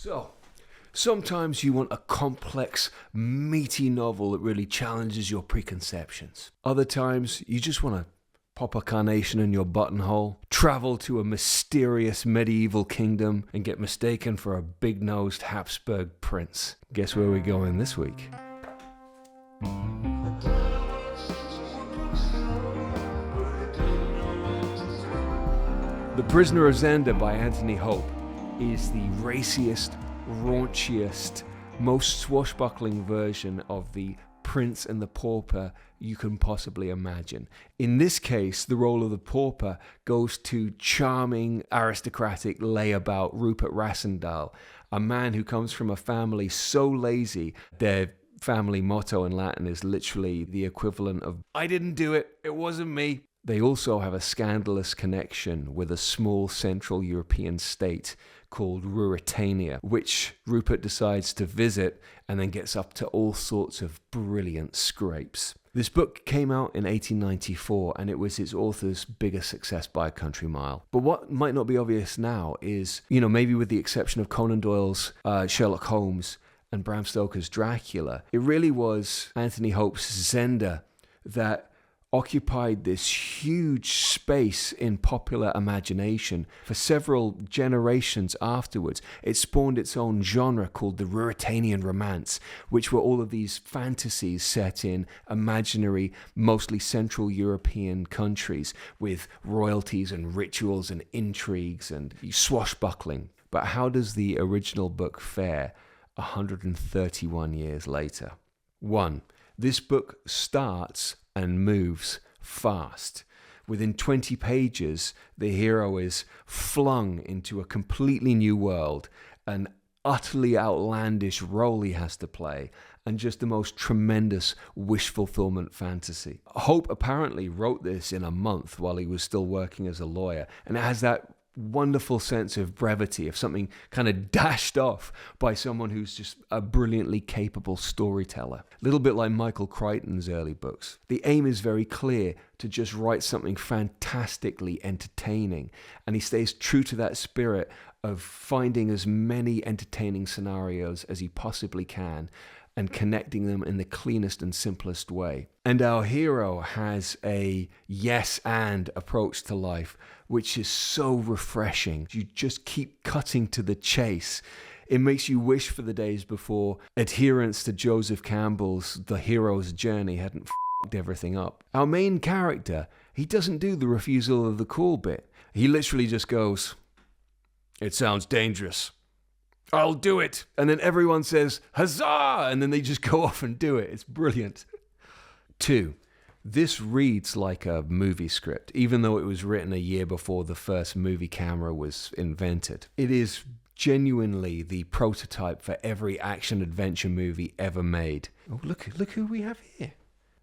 So, sometimes you want a complex, meaty novel that really challenges your preconceptions. Other times, you just want to pop a carnation in your buttonhole, travel to a mysterious medieval kingdom, and get mistaken for a big-nosed Habsburg prince. Guess where we're going this week? The Prisoner of Zenda by Anthony Hope is the raciest, raunchiest, most swashbuckling version of the Prince and the Pauper you can possibly imagine. In this case, the role of the pauper goes to charming, aristocratic layabout Rupert Rassendyll, a man who comes from a family so lazy, their family motto in Latin is literally the equivalent of, "I didn't do it, it wasn't me." They also have a scandalous connection with a small Central European state called Ruritania, which Rupert decides to visit and then gets up to all sorts of brilliant scrapes. This book came out in 1894 and it was its author's biggest success by a country mile. But what might not be obvious now is, maybe with the exception of Conan Doyle's Sherlock Holmes and Bram Stoker's Dracula, it really was Anthony Hope's Zenda that occupied this huge space in popular imagination for several generations afterwards. It spawned its own genre called the Ruritanian Romance, which were all of these fantasies set in imaginary, mostly Central European countries with royalties and rituals and intrigues and swashbuckling. But how does the original book fare 131 years later? 1. This book starts and moves fast. Within 20 pages, the hero is flung into a completely new world, an utterly outlandish role he has to play, and just the most tremendous wish fulfillment fantasy. Hope apparently wrote this in a month while he was still working as a lawyer, and it has that wonderful sense of brevity, of something kind of dashed off by someone who's just a brilliantly capable storyteller. A little bit like Michael Crichton's early books. The aim is very clear, to just write something fantastically entertaining, and he stays true to that spirit of finding as many entertaining scenarios as he possibly can and connecting them in the cleanest and simplest way. And our hero has a yes and approach to life, which is so refreshing. You just keep cutting to the chase. It makes you wish for the days before adherence to Joseph Campbell's The Hero's Journey hadn't f***ed everything up. Our main character, he doesn't do the refusal of the call bit. He literally just goes, "It sounds dangerous. I'll do it." And then everyone says, "Huzzah!" And then they just go off and do it. It's brilliant. 2. This reads like a movie script, even though it was written a year before the first movie camera was invented. It is genuinely the prototype for every action-adventure movie ever made. Oh, look who we have here.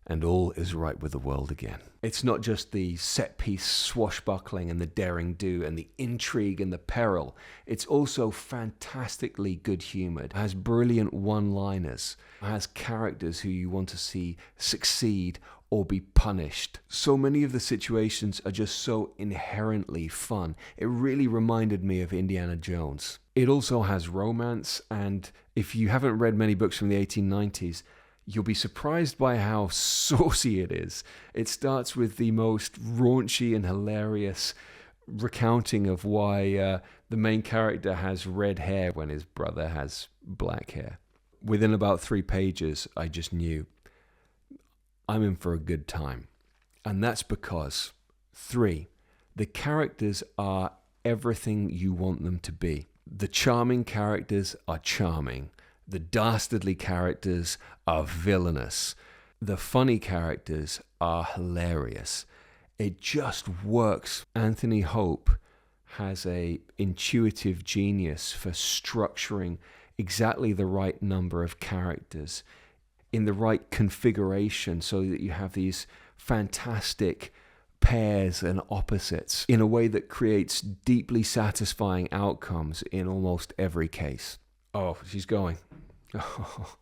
And all is right with the world again. It's not just the set-piece swashbuckling and the daring-do and the intrigue and the peril. It's also fantastically good-humoured, has brilliant one-liners, has characters who you want to see succeed or be punished. So many of the situations are just so inherently fun. It really reminded me of Indiana Jones. It also has romance, and if you haven't read many books from the 1890s, you'll be surprised by how saucy it is. It starts with the most raunchy and hilarious recounting of why the main character has red hair when his brother has black hair. Within about 3 pages, I just knew I'm in for a good time. And that's because, 3, the characters are everything you want them to be. The charming characters are charming. The dastardly characters are villainous. The funny characters are hilarious. It just works. Anthony Hope has a intuitive genius for structuring exactly the right number of characters in the right configuration so that you have these fantastic pairs and opposites in a way that creates deeply satisfying outcomes in almost every case. Oh, she's going. Oh,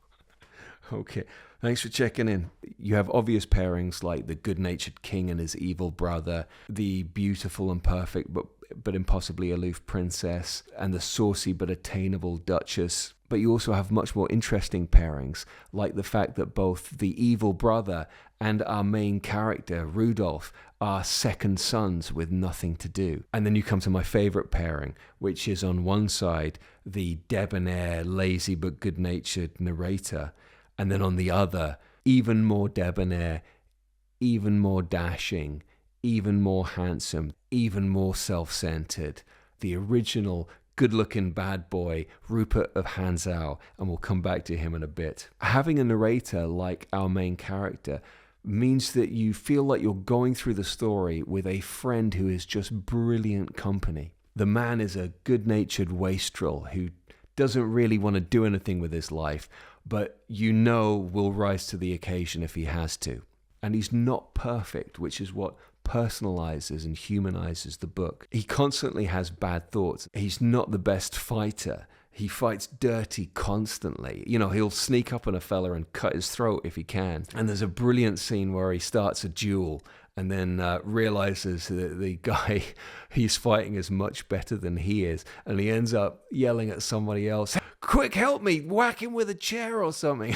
okay. Thanks for checking in. You have obvious pairings like the good-natured king and his evil brother, the beautiful and perfect but but impossibly aloof princess, and the saucy but attainable duchess. But you also have much more interesting pairings, like the fact that both the evil brother and our main character, Rudolph, are second sons with nothing to do. And then you come to my favorite pairing, which is on one side, the debonair, lazy but good-natured narrator, and then on the other, even more debonair, even more dashing, even more handsome, even more self-centered, the original good-looking bad boy, Rupert of Hantzau, and we'll come back to him in a bit. Having a narrator like our main character means that you feel like you're going through the story with a friend who is just brilliant company. The man is a good-natured wastrel who doesn't really want to do anything with his life, but you know will rise to the occasion if he has to. And he's not perfect, which is what personalizes and humanizes the book. He constantly has bad thoughts. He's not the best fighter. He fights dirty constantly. You know, he'll sneak up on a fella and cut his throat if he can. And there's a brilliant scene where he starts a duel and then realizes that the guy he's fighting is much better than he is. And he ends up yelling at somebody else, "Quick, help me, whack him with a chair or something."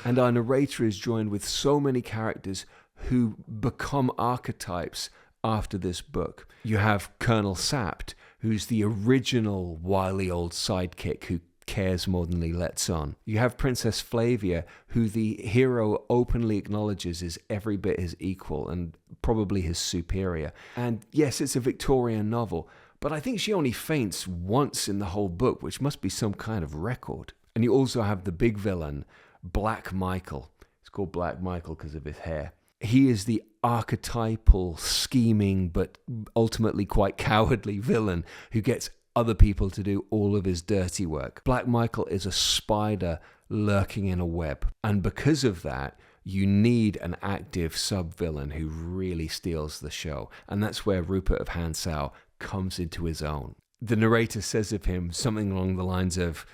And our narrator is joined with so many characters who become archetypes after this book. You have Colonel Sapt, who's the original wily old sidekick who cares more than he lets on. You have Princess Flavia, who the hero openly acknowledges is every bit his equal and probably his superior. And yes, it's a Victorian novel, but I think she only faints once in the whole book, which must be some kind of record. And you also have the big villain, Black Michael. It's called Black Michael because of his hair. He is the archetypal, scheming, but ultimately quite cowardly villain who gets other people to do all of his dirty work. Black Michael is a spider lurking in a web. And because of that, you need an active sub-villain who really steals the show. And that's where Rupert of Hantzau comes into his own. The narrator says of him something along the lines of,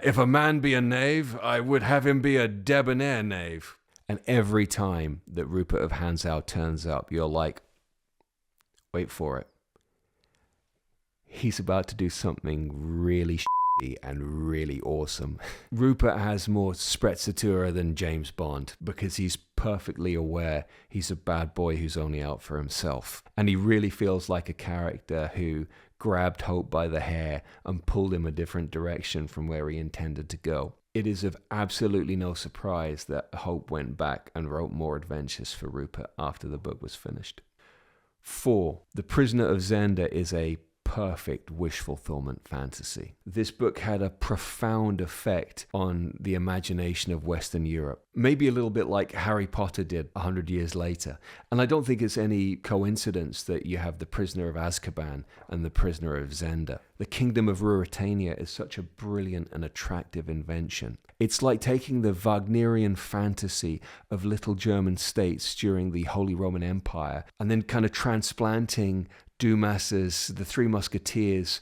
"If a man be a knave, I would have him be a debonair knave." And every time that Rupert of Hantzau turns up, you're like, wait for it. He's about to do something really shitty and really awesome. Rupert has more sprezzatura than James Bond because he's perfectly aware he's a bad boy who's only out for himself. And he really feels like a character who grabbed Hope by the hair and pulled him a different direction from where he intended to go. It is of absolutely no surprise that Hope went back and wrote more adventures for Rupert after the book was finished. 4. The Prisoner of Zenda is a perfect wish fulfillment fantasy. This book had a profound effect on the imagination of Western Europe. Maybe a little bit like Harry Potter did 100 years later. And I don't think it's any coincidence that you have The Prisoner of Azkaban and The Prisoner of Zenda. The Kingdom of Ruritania is such a brilliant and attractive invention. It's like taking the Wagnerian fantasy of little German states during the Holy Roman Empire and then kind of transplanting Dumas's The Three Musketeers,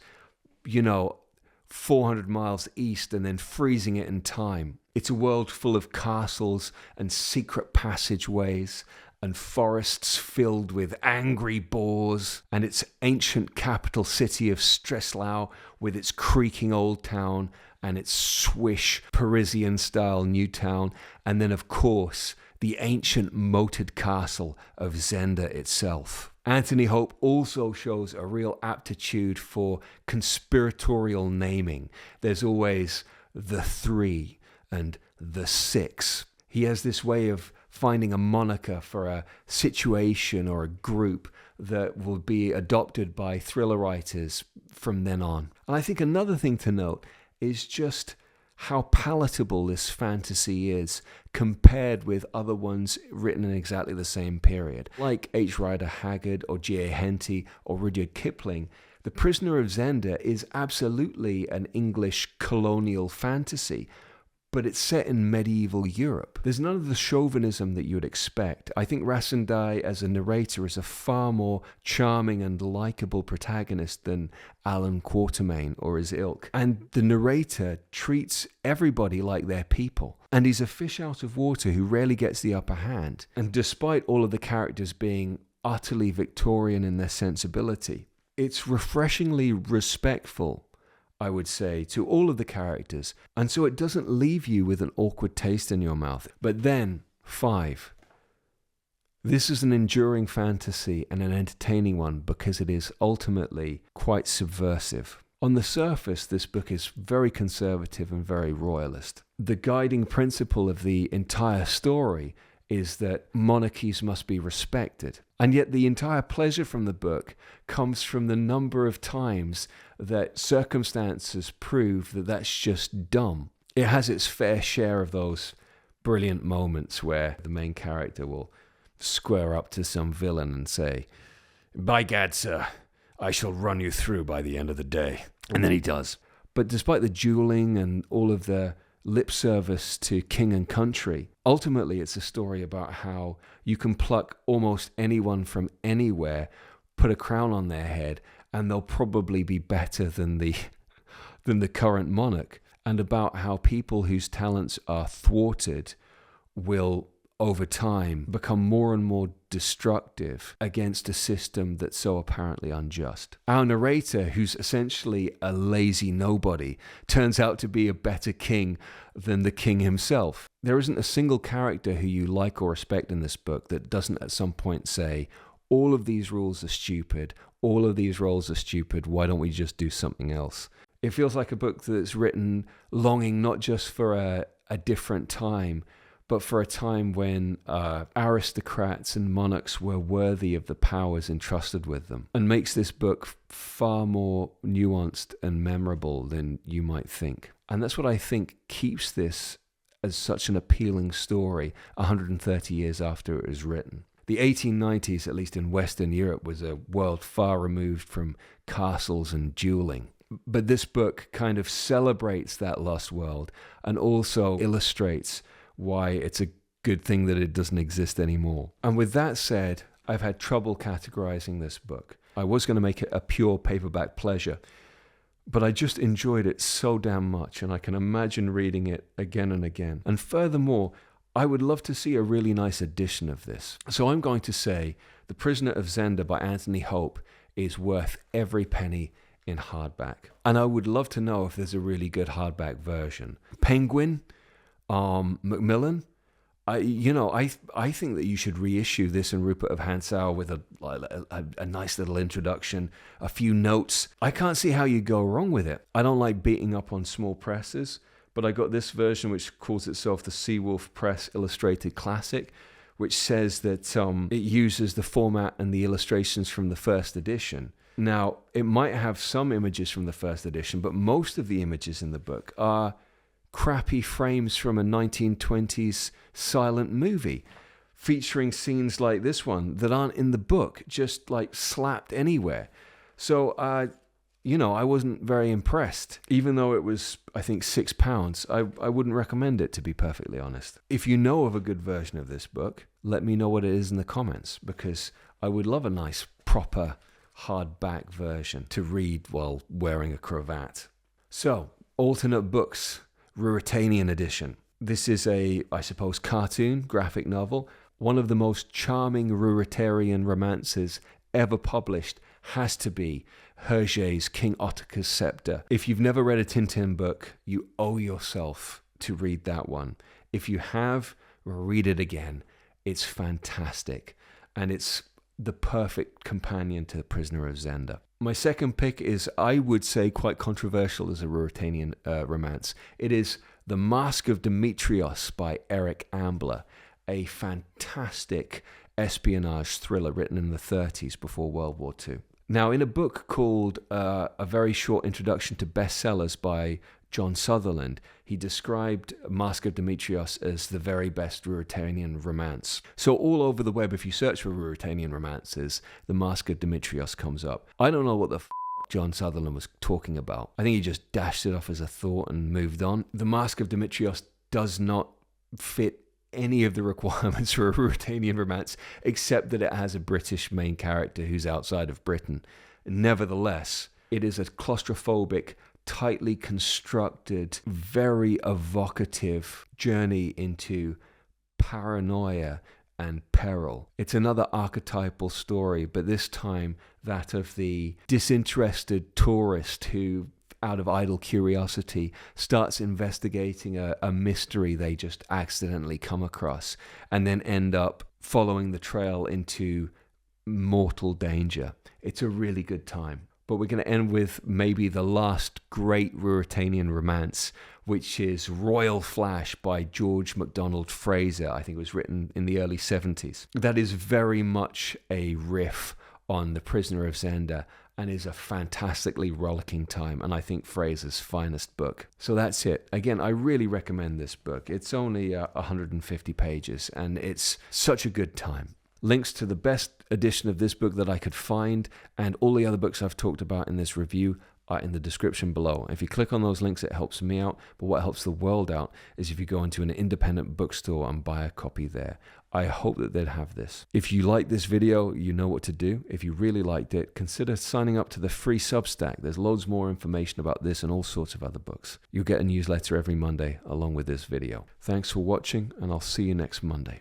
400 miles east and then freezing it in time. It's a world full of castles and secret passageways and forests filled with angry boars, and its ancient capital city of Streslau with its creaking old town and its swish Parisian-style new town, and then, of course, the ancient moated castle of Zenda itself. Anthony Hope also shows a real aptitude for conspiratorial naming. There's always the 3 and the 6. He has this way of finding a moniker for a situation or a group that will be adopted by thriller writers from then on. And I think another thing to note is just how palatable this fantasy is compared with other ones written in exactly the same period. Like H. Rider Haggard or G.A. Henty or Rudyard Kipling, The Prisoner of Zenda is absolutely an English colonial fantasy, but it's set in medieval Europe. There's none of the chauvinism that you would expect. I think Rasandai as a narrator is a far more charming and likable protagonist than Alan Quatermain or his ilk. And the narrator treats everybody like they're people. And he's a fish out of water who rarely gets the upper hand. And despite all of the characters being utterly Victorian in their sensibility, It's refreshingly respectful, I would say, to all of the characters, and so it doesn't leave you with an awkward taste in your mouth. But then, 5. This is an enduring fantasy and an entertaining one because it is ultimately quite subversive. On the surface, this book is very conservative and very royalist. The guiding principle of the entire story is that monarchies must be respected. And yet the entire pleasure from the book comes from the number of times that circumstances prove that that's just dumb. It has its fair share of those brilliant moments where the main character will square up to some villain and say, "By gad, sir, I shall run you through by the end of the day." And then he does. But despite the dueling and all of the lip service to king and country, ultimately it's a story about how you can pluck almost anyone from anywhere, put a crown on their head, and they'll probably be better than the current monarch, and about how people whose talents are thwarted will over time become more and more destructive against a system that's so apparently unjust. Our narrator, who's essentially a lazy nobody, turns out to be a better king than the king himself. There isn't a single character who you like or respect in this book that doesn't at some point say, all of these rules are stupid, all of these roles are stupid, why don't we just do something else? It feels like a book that's written longing not just for a different time, but for a time when aristocrats and monarchs were worthy of the powers entrusted with them, and makes this book far more nuanced and memorable than you might think. And that's what I think keeps this as such an appealing story 130 years after it was written. The 1890s, at least in Western Europe, was a world far removed from castles and dueling. But this book kind of celebrates that lost world and also illustrates why it's a good thing that it doesn't exist anymore. And with that said, I've had trouble categorizing this book. I was going to make it a pure paperback pleasure, but I just enjoyed it so damn much, and I can imagine reading it again and again. And furthermore, I would love to see a really nice edition of this. So I'm going to say The Prisoner of Zenda by Anthony Hope is worth every penny in hardback. And I would love to know if there's a really good hardback version. Penguin, Macmillan, I think that you should reissue this in Rupert of Hansau with a nice little introduction, a few notes. I can't see how you go wrong with it. I don't like beating up on small presses, but I got this version which calls itself the Seawolf Press Illustrated Classic, which says that it uses the format and the illustrations from the first edition. Now, it might have some images from the first edition, but most of the images in the book are crappy frames from a 1920s silent movie featuring scenes like this one that aren't in the book, just like slapped anywhere. So, I wasn't very impressed. Even though it was, I think, £6, I wouldn't recommend it, to be perfectly honest. If you know of a good version of this book, let me know what it is in the comments, because I would love a nice, proper, hardback version to read while wearing a cravat. So, alternate books. Ruritanian edition. This is a, I suppose, cartoon graphic novel. One of the most charming Ruritanian romances ever published has to be Hergé's King Ottokar's Sceptre. If you've never read a Tintin book, you owe yourself to read that one. If you have, read it again. It's fantastic. And it's the perfect companion to The Prisoner of Zenda. My second pick is, I would say, quite controversial as a Ruritanian romance. It is The Mask of Dimitrios by Eric Ambler, a fantastic espionage thriller written in the 30s before World War II. Now, in a book called A Very Short Introduction to Bestsellers by John Sutherland, he described Mask of Dimitrios as the very best Ruritanian romance. So all over the web, if you search for Ruritanian romances, The Mask of Dimitrios comes up. I don't know what the John Sutherland was talking about. I think he just dashed it off as a thought and moved on. The Mask of Dimitrios does not fit any of the requirements for a Ruritanian romance, except that it has a British main character who's outside of Britain. Nevertheless, it is a claustrophobic, tightly constructed, very evocative journey into paranoia and peril. It's another archetypal story, but this time that of the disinterested tourist who, out of idle curiosity, starts investigating a mystery they just accidentally come across, and then end up following the trail into mortal danger. It's a really good time. But we're going to end with maybe the last great Ruritanian romance, which is Royal Flash by George MacDonald Fraser. I think it was written in the early 70s. That is very much a riff on The Prisoner of Zenda and is a fantastically rollicking time, and I think Fraser's finest book. So that's it. Again, I really recommend this book. It's only 150 pages, and it's such a good time. Links to the best edition of this book that I could find and all the other books I've talked about in this review are in the description below. If you click on those links, it helps me out, but what helps the world out is if you go into an independent bookstore and buy a copy there. I hope that they'd have this. If you like this video, you know what to do. If you really liked it, consider signing up to the free Substack. There's loads more information about this and all sorts of other books. You'll get a newsletter every Monday along with this video. Thanks for watching, and I'll see you next Monday.